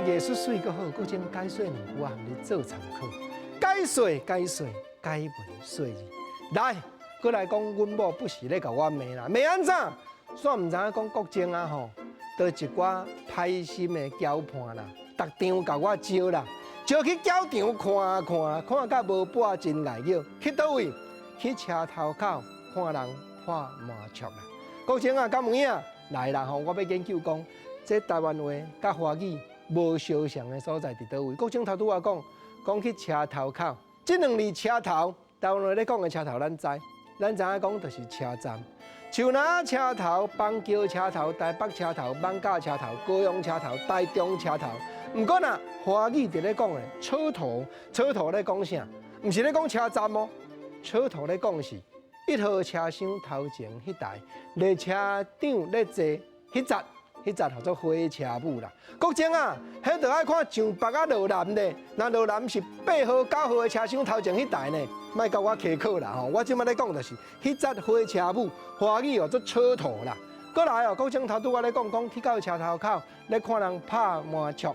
艺术水阁好，阁将解说两句啊，你做参考。解说，解文说字。来，阁来讲，阮某不是咧甲我骂啦，骂安怎？煞唔知影讲国政啊吼，都一寡歹心的搅拌啦，逐场甲我招啦，招去搅场看甲无半真爱叫，去倒位？去车头口看人破麻雀啦。国政啊，敢有影？来啦吼，我要研究讲，这台湾话甲华语无相像的所在伫倒位？国政头拄啊讲去车头口，这两字车头，台湾话咧讲的车头，咱知影讲就是车站。像那车头、邦桥车头、台北车头、艋舺车头、高雄车头、台中车头。毋过呐，华语伫咧讲的车头咧讲啥？毋是咧讲车站哦，车头咧讲是1号车厢头前迄台列车长咧坐迄节叫做火车母啦。国政啊，迄着爱看上北啊落南咧，那落南是8号、9号的车厢头前迄台呢。莫甲我苛刻啦吼，我即摆咧讲就是迄节火车母，华语叫做车头啦。过来哦，国政头拄我咧讲去到车头口咧看人拍麻雀，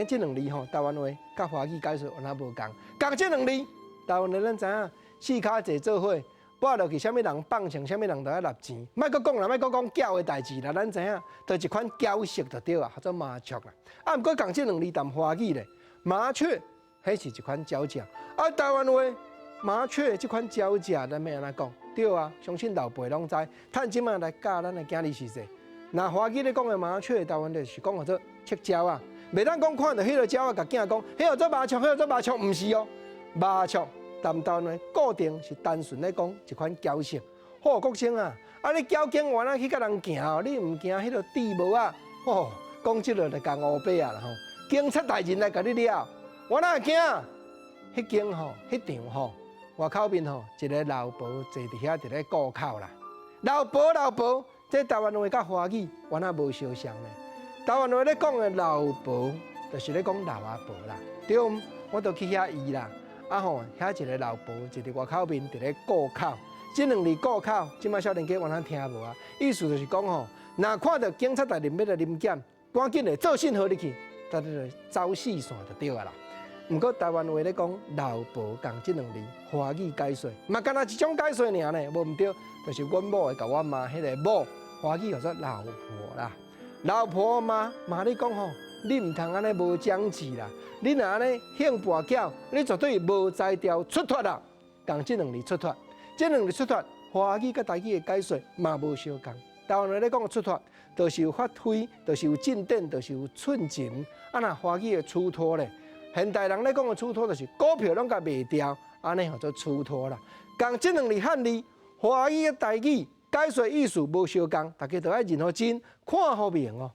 即两字吼，台湾话甲华语解说有哪无共？共即两字，台湾话咱知影，四脚坐做伙。拨落去，啥物人放枪，啥物人都要纳钱。莫阁讲啦，莫阁讲缴的代志啦。咱知影，就一款缴色就对啊，叫做麻雀啦。啊，毋过讲这两字谈华语咧，麻雀迄是一款鸟食。啊，台湾话麻雀这款鸟食，咱要安怎讲？对啊，相信老辈拢知。趁即摆来教咱的囝儿时势。那华语咧讲的麻雀，台湾就是讲叫做赤鸟啊。袂当讲看到迄个鸟啊，甲囝讲，迄叫做麻雀，迄叫做麻雀，毋是哦，麻雀。谈到呢，固定是单纯咧讲一款交色。好，国政啊，你交警员啊去甲人行哦，你毋惊迄个地无啊？哦，讲即个就讲乌白啊啦吼。警察大人来甲你了，我哪会惊？迄间吼，迄场吼，外口面吼，一个老婆坐伫遐伫咧顾口啦。老婆，这台湾话甲华语原来无相像呢。台湾话咧讲的老婆，就是咧讲老阿婆啦。对，我都去遐医啦。啊吼，遐一个老婆就伫外口面伫咧顾口，这两字顾口，即摆少年家原来听无啊？意思就是讲吼，若看到警察大人要来临检，赶紧的做信号入去，咱就走四线就对啊啦。毋过台湾话咧讲老婆共这两字，华语解说，嘛干那一种解说尔呢，无毋对，就是阮某会甲我骂迄个某，华语叫做老婆啦。老婆骂你讲吼，你毋通安尼无讲义啦。你若安尼兴跋筊，你绝对无才调出脱啦。共这两字出脱，这两字出脱，华语甲台语的解说嘛无相共。台湾话咧讲出脱，就是有发挥，就是有进展，就是有寸进。啊，那华语的出脱咧，现代人咧讲的出脱，就是股票拢甲卖掉，安尼叫做出脱啦。共这两字汉字，华语嘅台语解说意思无相共，大家都要认好真，看好明哦。